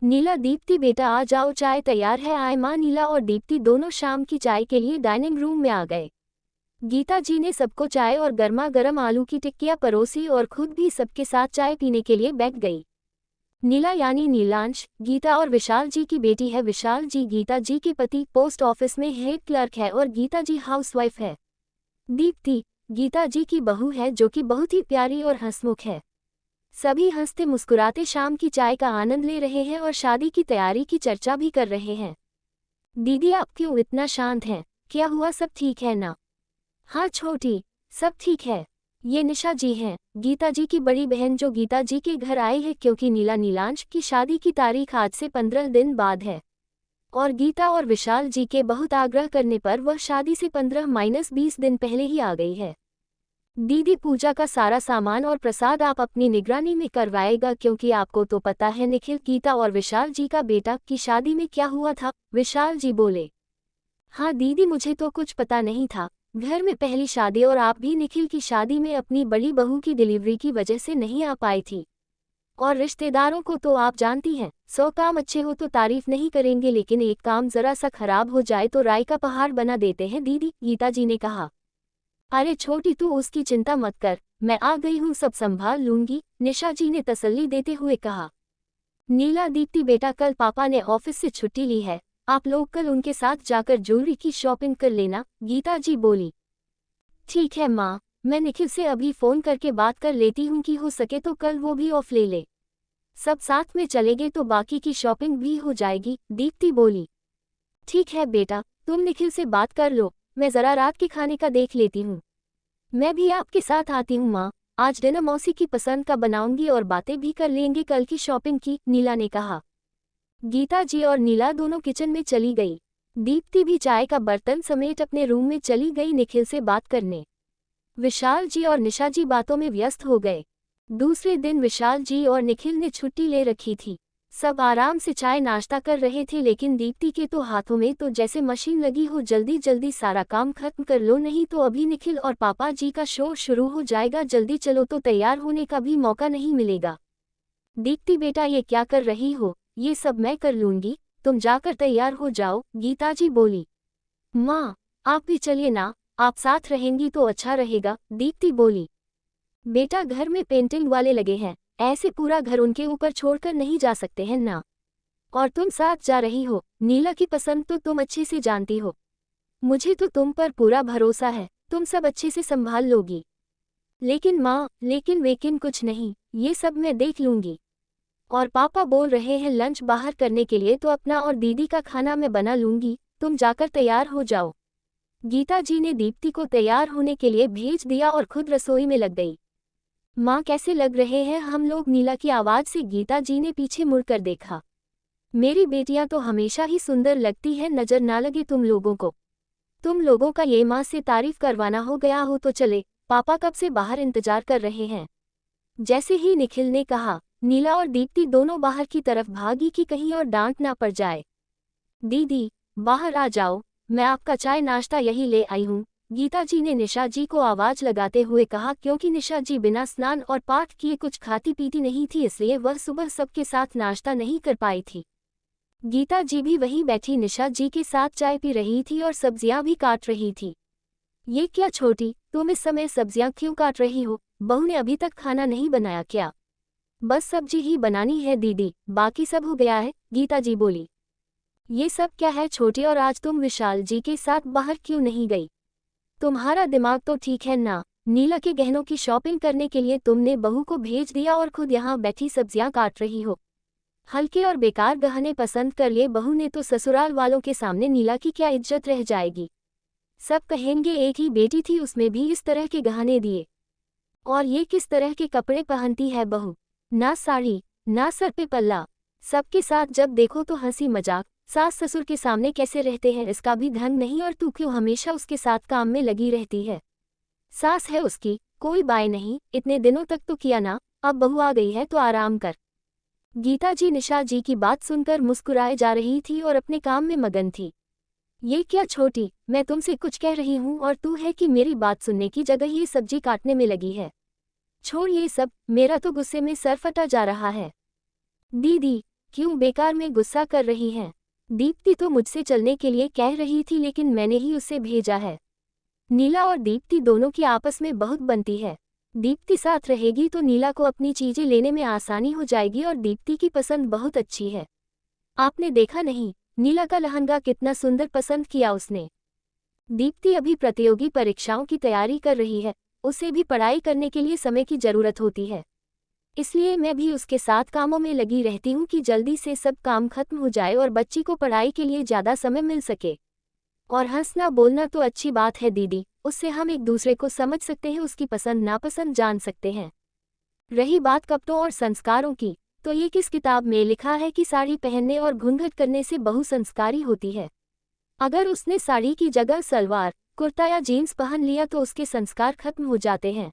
नीला दीप्ति बेटा आ जाओ, चाय तैयार है। आए माँ। नीला और दीप्ति दोनों शाम की चाय के लिए डाइनिंग रूम में आ गए। गीता जी ने सबको चाय और गर्मा गर्म आलू की टिक्कियाँ परोसी और खुद भी सबके साथ चाय पीने के लिए बैठ गई। नीला यानी नीलांश गीता और विशाल जी की बेटी है। विशाल जी गीता जी के पति पोस्ट ऑफिस में हेड क्लर्क है और गीता जी हाउसवाइफ है। दीप्ति गीता जी की बहू है जो कि बहुत ही प्यारी और हंसमुख है। सभी हंसते मुस्कुराते शाम की चाय का आनंद ले रहे हैं और शादी की तैयारी की चर्चा भी कर रहे हैं। दीदी आप क्यों इतना शांत हैं? क्या हुआ, सब ठीक है ना? हाँ छोटी, सब ठीक है। ये निशा जी हैं, गीता जी की बड़ी बहन जो गीता जी के घर आई है क्योंकि नीला नीलांश की शादी की तारीख आज से 15 दिन बाद है और गीता और विशाल जी के बहुत आग्रह करने पर वह शादी से 15-20 दिन पहले ही आ गई है। दीदी पूजा का सारा सामान और प्रसाद आप अपनी निगरानी में करवाएगा क्योंकि आपको तो पता है निखिल गीता और विशाल जी का बेटा की शादी में क्या हुआ था। विशाल जी बोले। हाँ दीदी मुझे तो कुछ पता नहीं था, घर में पहली शादी और आप भी निखिल की शादी में अपनी बड़ी बहू की डिलीवरी की वजह से नहीं आ पाई थी और रिश्तेदारों को तो आप जानती हैं, 100 काम अच्छे हो तो तारीफ नहीं करेंगे लेकिन एक काम जरा सा खराब हो जाए तो राई का पहाड़ बना देते हैं दीदी। गीता जी ने कहा। अरे छोटी तू उसकी चिंता मत कर, मैं आ गई हूँ, सब संभाल लूंगी, निशा जी ने तसल्ली देते हुए कहा। नीला दीप्ति बेटा कल पापा ने ऑफिस से छुट्टी ली है, आप लोग कल उनके साथ जाकर ज्वेलरी की शॉपिंग कर लेना। गीता जी बोली। ठीक है माँ, मैं निखिल से अभी फ़ोन करके बात कर लेती हूँ कि हो सके तो कल वो भी ऑफ ले ले, सब साथ में चलेंगे तो बाकी की शॉपिंग भी हो जाएगी। दीप्ति बोली। ठीक है बेटा, तुम निखिल से बात कर लो, मैं ज़रा रात के खाने का देख लेती हूँ। मैं भी आपके साथ आती हूँ माँ, आज डिनर मौसी की पसंद का बनाऊंगी और बातें भी कर लेंगे कल की शॉपिंग की। नीला ने कहा। गीता जी और नीला दोनों किचन में चली गई। दीप्ति भी चाय का बर्तन समेत अपने रूम में चली गई निखिल से बात करने। विशाल जी और निशा जी बातों में व्यस्त हो गए। दूसरे दिन विशाल जी और निखिल ने छुट्टी ले रखी थी। सब आराम से चाय नाश्ता कर रहे थे लेकिन दीप्ति के तो हाथों में तो जैसे मशीन लगी हो, जल्दी जल्दी सारा काम खत्म कर लो नहीं तो अभी निखिल और पापा जी का शो शुरू हो जाएगा, जल्दी चलो तो तैयार होने का भी मौका नहीं मिलेगा। दीप्ति बेटा ये क्या कर रही हो, ये सब मैं कर लूंगी, तुम जाकर तैयार हो जाओ। गीता जी बोली। माँ आप भी चलिए ना, आप साथ रहेंगी तो अच्छा रहेगा। दीप्ति बोली। बेटा घर में पेंटिंग वाले लगे हैं, ऐसे पूरा घर उनके ऊपर छोड़कर नहीं जा सकते हैं ना, और तुम साथ जा रही हो, नीला की पसंद तो तुम अच्छे से जानती हो, मुझे तो तुम पर पूरा भरोसा है, तुम सब अच्छे से संभाल लोगी। लेकिन माँ लेकिन कुछ नहीं, ये सब मैं देख लूंगी। और पापा बोल रहे हैं लंच बाहर करने के लिए तो अपना और दीदी का खाना मैं बना लूंगी, तुम जाकर तैयार हो जाओ। गीता जी ने दीप्ति को तैयार होने के लिए भेज दिया और खुद रसोई में लग गई। माँ कैसे लग रहे हैं हम लोग? नीला की आवाज़ से गीता जी ने पीछे मुड़कर देखा। मेरी बेटियां तो हमेशा ही सुंदर लगती हैं, नजर ना लगे तुम लोगों को। तुम लोगों का ये माँ से तारीफ करवाना हो गया हो तो चले, पापा कब से बाहर इंतजार कर रहे हैं। जैसे ही निखिल ने कहा, नीला और दीप्ति दोनों बाहर की तरफ भागी कि कहीं और डांट ना पड़ जाए। दीदी बाहर आ जाओ, मैं आपका चाय नाश्ता यही ले आई हूँ, गीता जी ने निशा जी को आवाज लगाते हुए कहा क्योंकि निशा जी बिना स्नान और पाठ किए कुछ खाती पीती नहीं थी, इसलिए वह सुबह सबके साथ नाश्ता नहीं कर पाई थी। गीता जी भी वहीं बैठी निशा जी के साथ चाय पी रही थी और सब्जियां भी काट रही थी। ये क्या छोटी, तुम इस समय सब्जियां क्यों काट रही हो? बहू ने अभी तक खाना नहीं बनाया क्या? बस सब्जी ही बनानी है दीदी, बाकी सब हो गया है, गीता जी बोली। ये सब क्या है छोटी, और आज तुम विशाल जी के साथ बाहर क्यों नहीं गई? तुम्हारा दिमाग तो ठीक है ना? नीला के गहनों की शॉपिंग करने के लिए तुमने बहू को भेज दिया और खुद यहाँ बैठी सब्जियां काट रही हो। हल्के और बेकार गहने पसंद कर लिए बहू ने तो ससुराल वालों के सामने नीला की क्या इज्जत रह जाएगी। सब कहेंगे एक ही बेटी थी, उसमें भी इस तरह के गहने दिए। और ये किस तरह के कपड़े पहनती है बहू, ना साड़ी ना सर पे पल्ला, सबके साथ जब देखो तो हंसी मजाक, सास ससुर के सामने कैसे रहते हैं इसका भी ढंग नहीं, और तू क्यों हमेशा उसके साथ काम में लगी रहती है? सास है उसकी, कोई बाय नहीं, इतने दिनों तक तो किया ना, अब बहू आ गई है तो आराम कर। गीता जी निशा जी की बात सुनकर मुस्कुराए जा रही थी और अपने काम में मगन थी। ये क्या छोटी, मैं तुमसे कुछ कह रही हूँ और तू है कि मेरी बात सुनने की जगह ये सब्जी काटने में लगी है। छोड़ ये सब, मेरा तो गुस्से में सर फटा जा रहा है। दीदी क्यों बेकार में गुस्सा कर रही हैं? दीप्ति तो मुझसे चलने के लिए कह रही थी लेकिन मैंने ही उसे भेजा है। नीला और दीप्ति दोनों की आपस में बहुत बनती है। दीप्ति साथ रहेगी तो नीला को अपनी चीजें लेने में आसानी हो जाएगी और दीप्ति की पसंद बहुत अच्छी है। आपने देखा नहीं, नीला का लहंगा कितना सुंदर पसंद किया उसने। दीप्ति अभी प्रतियोगी परीक्षाओं की तैयारी कर रही है, उसे भी पढ़ाई करने के लिए समय की जरूरत होती है। इसलिए मैं भी उसके साथ कामों में लगी रहती हूँ कि जल्दी से सब काम खत्म हो जाए और बच्ची को पढ़ाई के लिए ज़्यादा समय मिल सके। और हंसना बोलना तो अच्छी बात है दीदी, उससे हम एक दूसरे को समझ सकते हैं, उसकी पसंद नापसंद जान सकते हैं। रही बात कपड़ों और संस्कारों की, तो ये किस किताब में लिखा है कि साड़ी पहनने और घूंघट करने से बहू संस्कारी होती है? अगर उसने साड़ी की जगह सलवार, कुर्ता या जीन्स पहन लिया तो उसके संस्कार खत्म हो जाते हैं।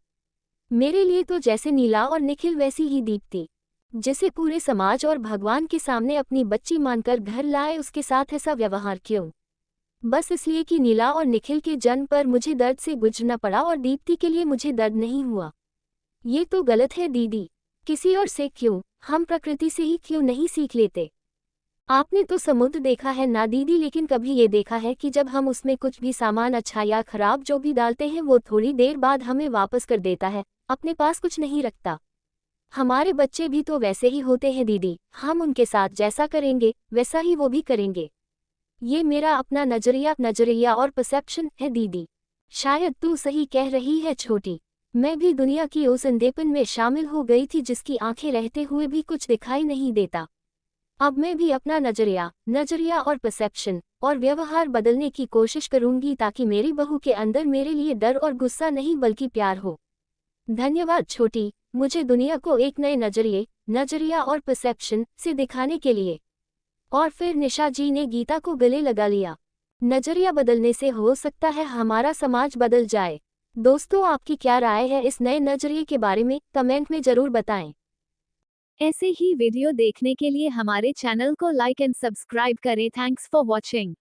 मेरे लिए तो जैसे नीला और निखिल वैसी ही दीप्ति, जिसे पूरे समाज और भगवान के सामने अपनी बच्ची मानकर घर लाए, उसके साथ ऐसा व्यवहार क्यों? बस इसलिए कि नीला और निखिल के जन्म पर मुझे दर्द से गुजरना पड़ा और दीप्ति के लिए मुझे दर्द नहीं हुआ। ये तो गलत है दीदी। किसी और से क्यों, हम प्रकृति से ही क्यों नहीं सीख लेते? आपने तो समुद्र देखा है ना दीदी, लेकिन कभी ये देखा है कि जब हम उसमें कुछ भी सामान अच्छा या खराब जो भी डालते हैं वो थोड़ी देर बाद हमें वापस कर देता है, अपने पास कुछ नहीं रखता। हमारे बच्चे भी तो वैसे ही होते हैं दीदी, हम उनके साथ जैसा करेंगे वैसा ही वो भी करेंगे। ये मेरा अपना नजरिया और परसेप्शन है दीदी। शायद तू सही कह रही है छोटी, मैं भी दुनिया की उस अंधेपन में शामिल हो गई थी जिसकी आंखें रहते हुए भी कुछ दिखाई नहीं देता। अब मैं भी अपना नजरिया और परसेप्शन और व्यवहार बदलने की कोशिश करूंगी ताकि मेरी बहू के अंदर मेरे लिए डर और गुस्सा नहीं बल्कि प्यार हो। धन्यवाद छोटी, मुझे दुनिया को एक नए नजरिया और परसेप्शन से दिखाने के लिए। और फिर निशा जी ने गीता को गले लगा लिया। नजरिया बदलने से हो सकता है हमारा समाज बदल जाए। दोस्तों, आपकी क्या राय है इस नए नजरिए के बारे में? कमेंट में जरूर बताएं। ऐसे ही वीडियो देखने के लिए हमारे चैनल को लाइक एंड सब्सक्राइब करें। Thanks for watching.